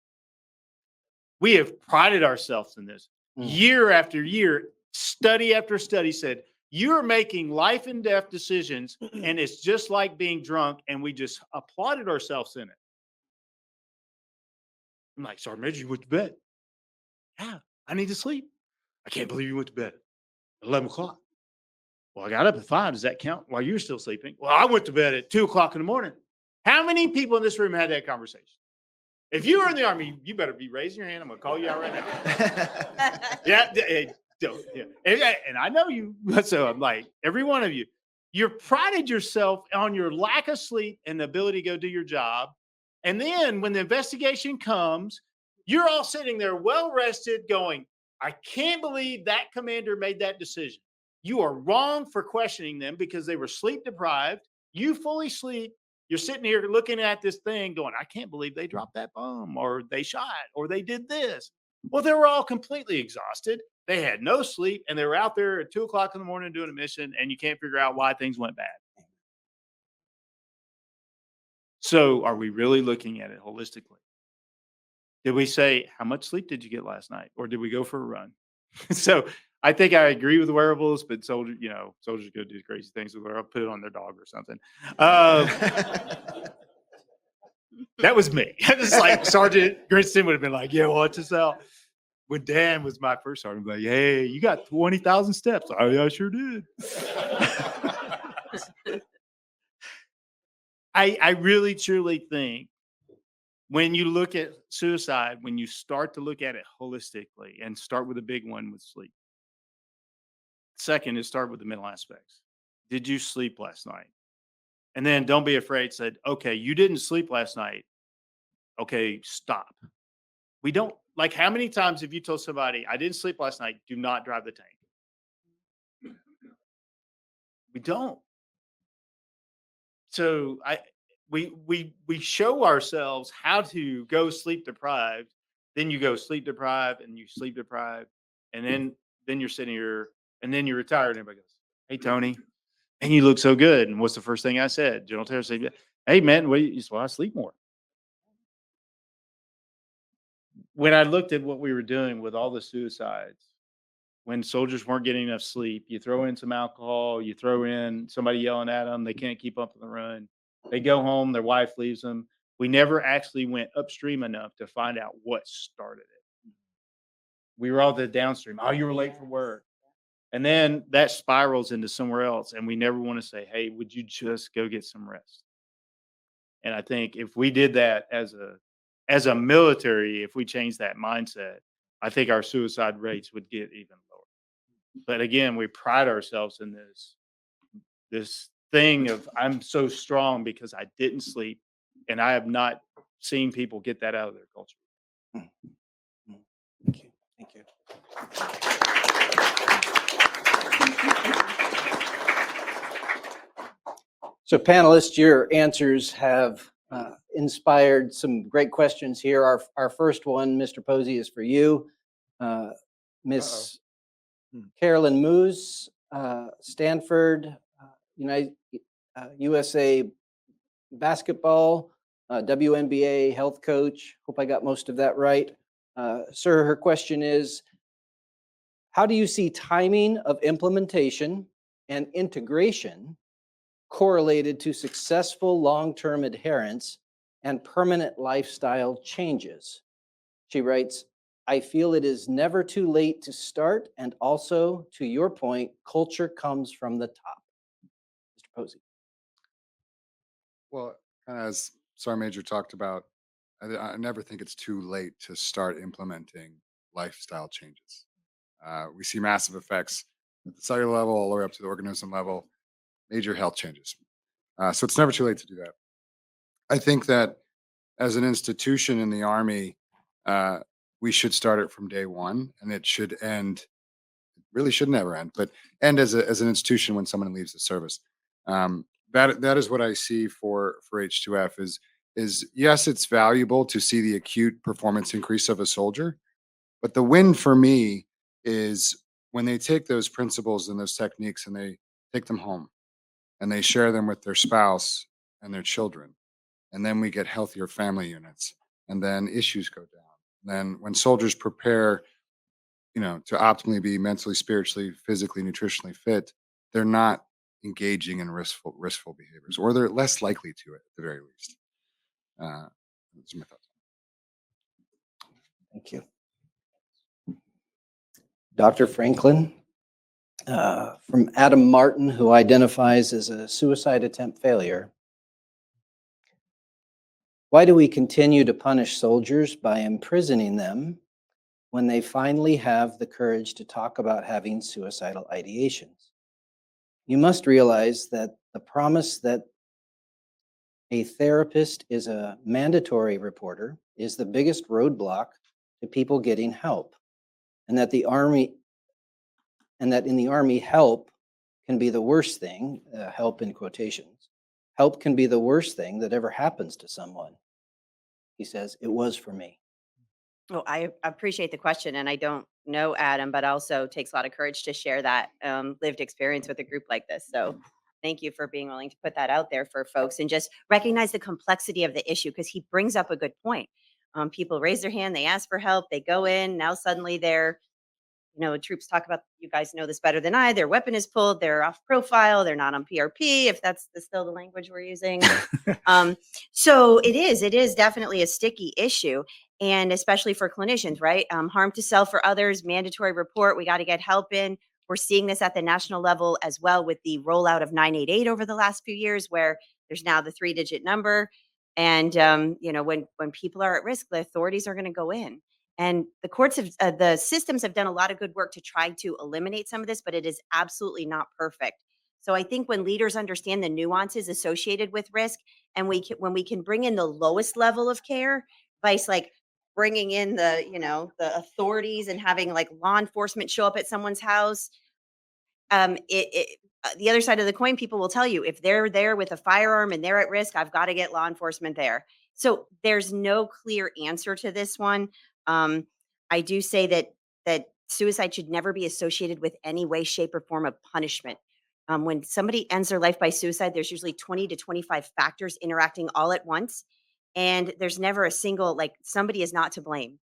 We have prided ourselves in this. Year after year, study after study said, you're making life and death decisions, and it's just like being drunk, and we just applauded ourselves in it. I'm like, Sergeant Major, you went to bed. Yeah, I need to sleep. I can't believe you went to bed at 11 o'clock. Well, I got up at 5. Does that count while you're still sleeping? Well, I went to bed at 2 o'clock in the morning. How many people in this room had that conversation? If you were in the Army, you better be raising your hand. I'm going to call you out right now. Yeah. And I know you. So I'm like, every one of you, you prided yourself on your lack of sleep and the ability to go do your job. And then when the investigation comes, you're all sitting there well rested going, I can't believe that commander made that decision. You are wrong for questioning them because they were sleep deprived. You fully sleep. You're sitting here looking at this thing going, I can't believe they dropped that bomb, or they shot, or they did this. Well, they were all completely exhausted. They had no sleep, and they were out there at 2 o'clock in the morning doing a mission, and you can't figure out why things went bad. So are we really looking at it holistically? Did we say, how much sleep did you get last night? Or did we go for a run? So I think I agree with wearables, but soldiers go do crazy things with wearables, put it on their dog or something. That was me. It's like Sergeant Grinston would have been like, yeah, watch this out. When Dan was my first sergeant, like, hey, you got 20,000 steps. I sure did. I really, truly think when you look at suicide, when you start to look at it holistically and start with a big one with sleep. Second is start with the mental aspects. Did you sleep last night? And then don't be afraid. Said, okay, you didn't sleep last night. Okay, stop. We don't, like, how many times have you told somebody, I didn't sleep last night, do not drive the tank? We don't. So we show ourselves how to go sleep deprived. Then you go sleep deprived and you sleep deprived. And then you're sitting here and then you're retired. And everybody goes, hey, Tony, and you look so good. And what's the first thing I said? General Terror said, hey, man, I sleep more. When I looked at what we were doing with all the suicides, when soldiers weren't getting enough sleep, you throw in some alcohol, you throw in somebody yelling at them, they can't keep up on the run. They go home, their wife leaves them. We never actually went upstream enough to find out what started it. We were all the downstream. Oh, you were late for work. And then that spirals into somewhere else. And we never want to say, hey, would you just go get some rest? And I think if we did that as a military, if we changed that mindset, I think our suicide rates would get even lower. But again, we pride ourselves in this thing of I'm so strong because I didn't sleep, and I have not seen people get that out of their culture. Thank you. Thank you. So panelists, your answers have inspired some great questions here. Our first one, Mr. Posey, is for you. Miss Carolyn Moose, Stanford, USA basketball, WNBA health coach. Hope I got most of that right. Sir, her question is, how do you see timing of implementation and integration correlated to successful long-term adherence and permanent lifestyle changes? She writes, I feel it is never too late to start, and also, to your point, culture comes from the top. Mr. Posey. Well, as Sergeant Major talked about, I never think it's too late to start implementing lifestyle changes. We see massive effects at the cellular level, all the way up to the organism level, major health changes. So it's never too late to do that. I think that as an institution in the Army, we should start it from day one, and it should end. Really should never end, but end as an institution when someone leaves the service. That is what I see for H2F is yes, it's valuable to see the acute performance increase of a soldier, but the win for me is when they take those principles and those techniques and they take them home and they share them with their spouse and their children, and then we get healthier family units, and then issues go down. Then when soldiers prepare, to optimally be mentally, spiritually, physically, nutritionally fit, they're not engaging in riskful behaviors, or they're less likely to at the very least. Those are my thoughts. Thank you. Dr. Franklin, from Adam Martin, who identifies as a suicide attempt failure. Why do we continue to punish soldiers by imprisoning them when they finally have the courage to talk about having suicidal ideations? You must realize that the promise that a therapist is a mandatory reporter is the biggest roadblock to people getting help, and that in the Army, help can be the worst thing, help in quotations, help can be the worst thing that ever happens to someone. He says, it was for me. Well, I appreciate the question, and I don't know Adam, but also takes a lot of courage to share that lived experience with a group like this. So thank you for being willing to put that out there for folks and just recognize the complexity of the issue, because he brings up a good point. People raise their hand, they ask for help, they go in, now suddenly they're, troops talk about, you guys know this better than I, their weapon is pulled, they're off profile, they're not on PRP, if that's still the language we're using. So it is definitely a sticky issue. And especially for clinicians, right? Harm to self or others, mandatory report. We got to get help in. We're seeing this at the national level as well with the rollout of 988 over the last few years, where there's now the 3-digit number. And, when people are at risk, the authorities are going to go in. And the courts have, the systems have done a lot of good work to try to eliminate some of this, but it is absolutely not perfect. So I think when leaders understand the nuances associated with risk, and when we can bring in the lowest level of care, vice like bringing in the authorities and having like law enforcement show up at someone's house. The other side of the coin, people will tell you if they're there with a firearm and they're at risk, I've got to get law enforcement there. So there's no clear answer to this one. I do say that suicide should never be associated with any way, shape, or form of punishment. When somebody ends their life by suicide, there's usually 20 to 25 factors interacting all at once. And there's never a single, like, somebody is not to blame.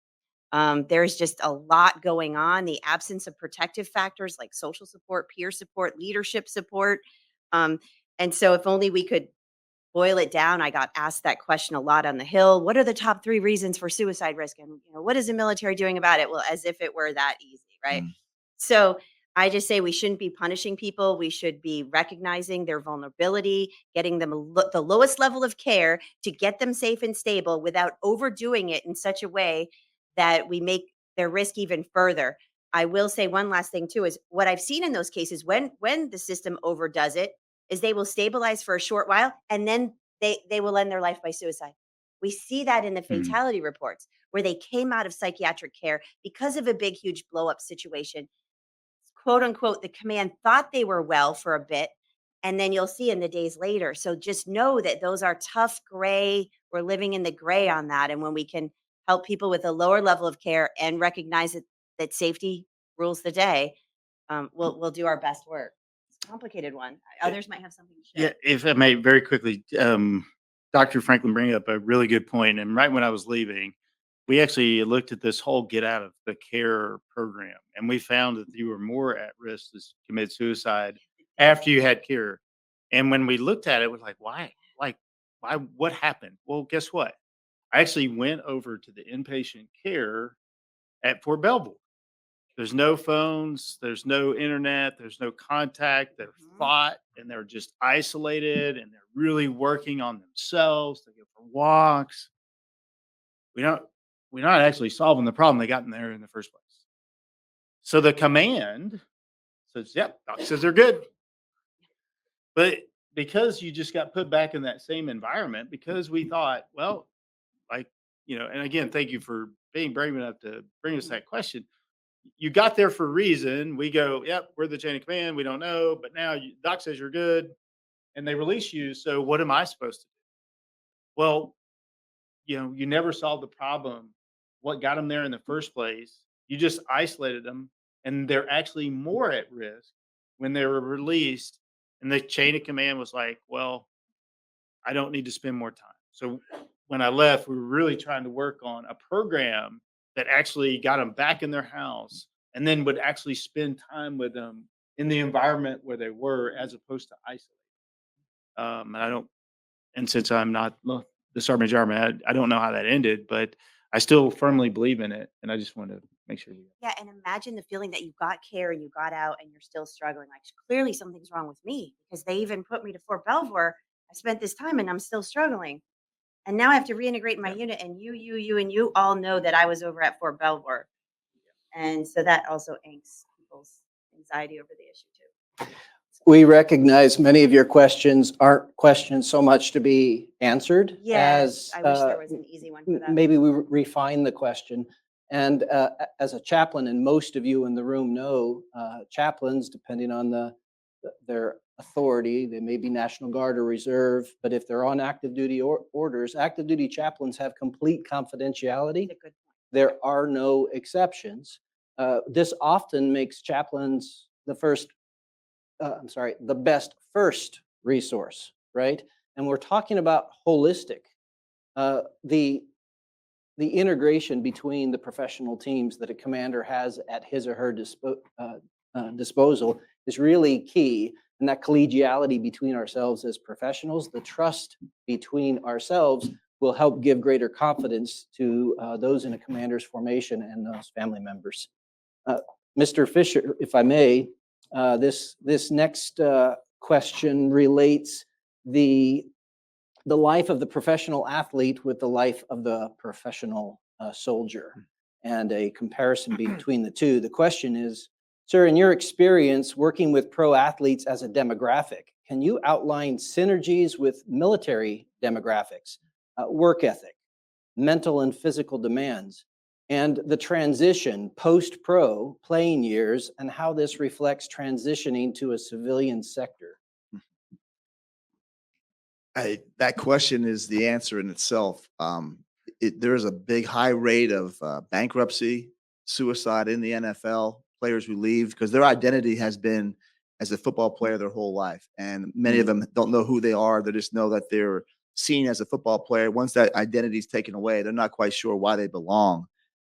There's just a lot going on. The absence of protective factors like social support, peer support, leadership support. And so if only we could boil it down. I got asked that question a lot on the Hill. What are the top 3 reasons for suicide risk? And what is the military doing about it? Well, as if it were that easy, right? So I just say we shouldn't be punishing people. We should be recognizing their vulnerability, getting them the lowest level of care to get them safe and stable without overdoing it in such a way that we make their risk even further. I will say one last thing too, is what I've seen in those cases when the system overdoes it is they will stabilize for a short while and then they will end their life by suicide. We see that in the fatality reports where they came out of psychiatric care because of a big, huge blow up situation. Quote unquote, the command thought they were well for a bit, and then you'll see in the days later. So just know that those are tough gray. We're living in the gray on that. And when we can help people with a lower level of care and recognize that safety rules the day, we'll do our best work. complicated one. Others might have something to Yeah, share. if I may, very quickly, Dr. Franklin bring up a really good point. And right when I was leaving, we actually looked at this whole get out of the care program, and we found that you were more at risk to commit suicide after you had care. And when we looked at it, we're like, why? Like, why? What happened? Well, guess what? I actually went over to the inpatient care at Fort Belvoir. There's no phones, there's no internet, there's no contact. They're Mhm. fought and they're just isolated and they're really working on themselves. They go for walks. We don't, we're not actually solving the problem they got in there in the first place. So the command says, yep, doc says they're good. But because you just got put back in that same environment, because we thought, well, like, and again, thank you for being brave enough to bring us that question. You got there for a reason. We go, yep, we're the chain of command. We don't know, but now doc says you're good, and they release you. So what am I supposed to do? Well, you never solved the problem. What got them there in the first place? You just isolated them, and they're actually more at risk when they were released. And the chain of command was like, well, I don't need to spend more time. So when I left, we were really trying to work on a program that actually got them back in their house and then would actually spend time with them in the environment where they were as opposed to isolate. And since I'm not the Sergeant Major Army, I don't know how that ended, but I still firmly believe in it. And I just want to make sure you. Yeah, and imagine the feeling that you got care and you got out and you're still struggling. Like clearly something's wrong with me because they even put me to Fort Belvoir. I spent this time and I'm still struggling. And now I have to reintegrate in my unit and you all know that I was over at Fort Belvoir. And so that also angst people's anxiety over the issue too. We recognize many of your questions aren't questions so much to be answered Yes, as I wish there was an easy one for that. maybe we refine the question. And as a chaplain, and most of you in the room know, chaplains, depending on their authority, they may be National Guard or Reserve, but if they're on active duty orders, active duty chaplains have complete confidentiality. That's a good point. There are no exceptions. This often makes chaplains the best first resource, right? And we're talking about holistic. The integration between the professional teams that a commander has at his or her disposal is really key. And that collegiality between ourselves as professionals, the trust between ourselves will help give greater confidence to those in a commander's formation and those family members. Mr. Fischer, if I may, this next question relates the life of the professional athlete with the life of the professional soldier and a comparison between the two. The question is, sir, in your experience working with pro athletes as a demographic, can you outline synergies with military demographics, work ethic, mental and physical demands, and the transition post-pro playing years and how this reflects transitioning to a civilian sector? That question is the answer in itself. There is a big high rate of bankruptcy, suicide in the NFL, players who leave because their identity has been as a football player their whole life. And many of them don't know who they are. They just know that they're seen as a football player. Once that identity is taken away, they're not quite sure why they belong.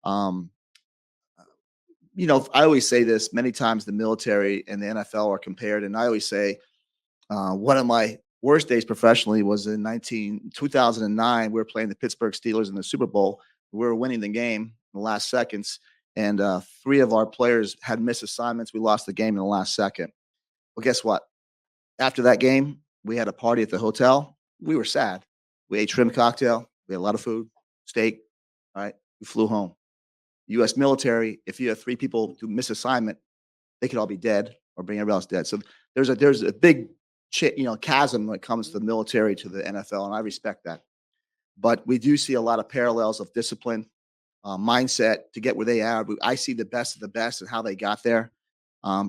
I always say this many times: the military and the NFL are compared. And I always say one of my worst days professionally was in 2009. We were playing the Pittsburgh Steelers in the Super Bowl. We were winning the game in the last seconds, and 3 of our players had missed assignments. We lost the game in the last second. Well, guess what? After that game, we had a party at the hotel. We were sad. We ate shrimp cocktail. We had a lot of food, steak. All right. We flew home. U.S. military, if you have 3 people who miss assignment, they could all be dead or bring everybody else dead. So there's a big chasm when it comes to the military to the NFL, and I respect that. But we do see a lot of parallels of discipline, mindset to get where they are. I see the best of the best and how they got there.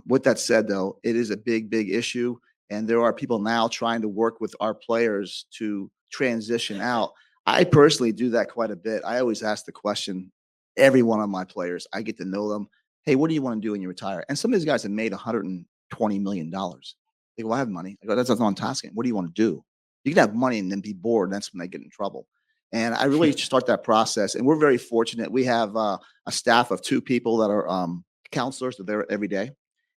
With that said, though, it is a big, big issue, and there are people now trying to work with our players to transition out. I personally do that quite a bit. I always ask the question, every one of my players, I get to know them. Hey, what do you want to do when you retire? And some of these guys have made $120 million. They go, I have money. I go, that's not what I'm tasking. What do you want to do? You can have money and then be bored. And that's when they get in trouble. And I really start that process. And we're very fortunate. We have a staff of 2 people that are counselors. They're there every day.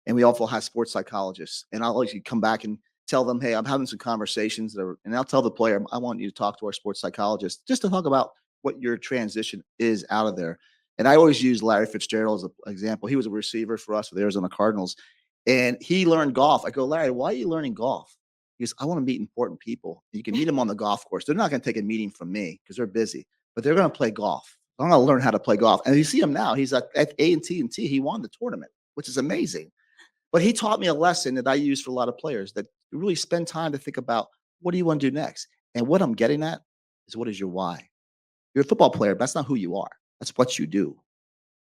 And we also have sports psychologists. And I'll always come back and tell them, hey, I'm having some conversations. And I'll tell the player, I want you to talk to our sports psychologist just to talk about what your transition is out of there. And I always use Larry Fitzgerald as an example. He was a receiver for us with the Arizona Cardinals. And he learned golf. I go, Larry, why are you learning golf? He goes, I want to meet important people. You can meet them on the golf course. They're not going to take a meeting from me because they're busy, but they're going to play golf. I'm going to learn how to play golf. And you see him now. He's at A&T. He won the tournament, which is amazing. But he taught me a lesson that I use for a lot of players, that you really spend time to think about, what do you want to do next? And what I'm getting at is, what is your why? You're a football player, but that's not who you are. That's what you do.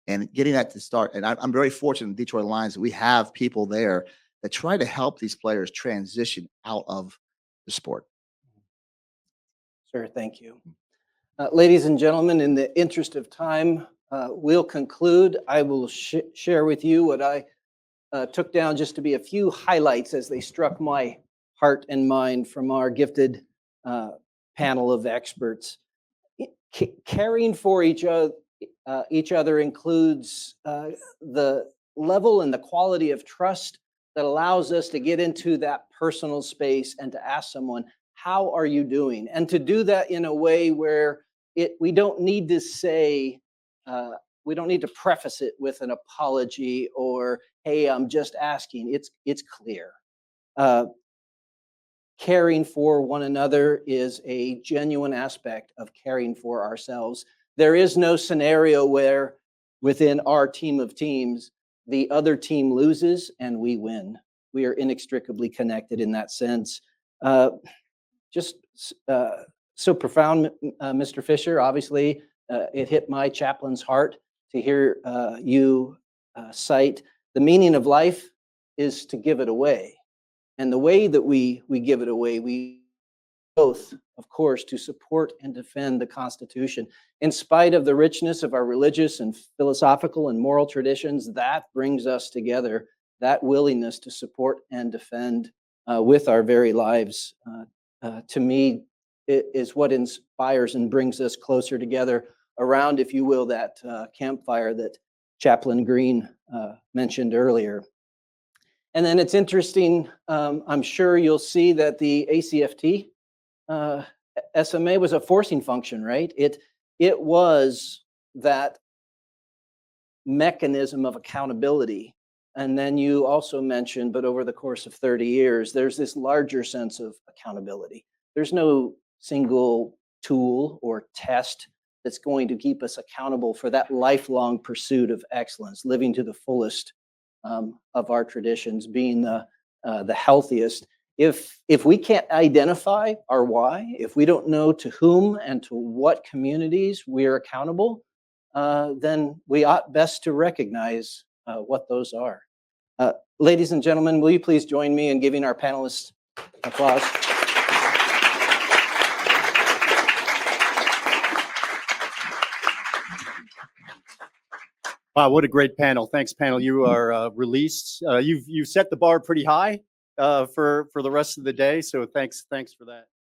And getting that to start. And I'm very fortunate in Detroit Lions that we have people there that try to help these players transition out of the sport. Sir, thank you. Ladies and gentlemen, in the interest of time, we'll conclude. I will share with you what I took down just to be a few highlights as they struck my heart and mind from our gifted panel of experts. Caring for each other includes the level and the quality of trust that allows us to get into that personal space and to ask someone, how are you doing? And to do that in a way where we don't need to say, we don't need to preface it with an apology or, hey, I'm just asking. It's clear. Caring for one another is a genuine aspect of caring for ourselves. There is no scenario where within our team of teams, the other team loses and we win. We are inextricably connected in that sense. Just so profound, Mr. Fischer. Obviously, it hit my chaplain's heart to hear you cite the meaning of life is to give it away. And the way that we give it away, we both, of course, to support and defend the Constitution. In spite of the richness of our religious and philosophical and moral traditions, that brings us together, that willingness to support and defend with our very lives. To me, it is what inspires and brings us closer together around, if you will, that campfire that Chaplain Green mentioned earlier. And then it's interesting, I'm sure you'll see that the ACFT SMA was a forcing function, right? It was that mechanism of accountability. And then you also mentioned, but over the course of 30 years, there's this larger sense of accountability. There's no single tool or test that's going to keep us accountable for that lifelong pursuit of excellence, living to the fullest of our traditions, being the healthiest. If we can't identify our why, if we don't know to whom and to what communities we are accountable, then we ought best to recognize what those are. Ladies and gentlemen, will you please join me in giving our panelists applause? Wow, what a great panel. Thanks, panel. You are released. You've set the bar pretty high for the rest of the day, so thanks for that.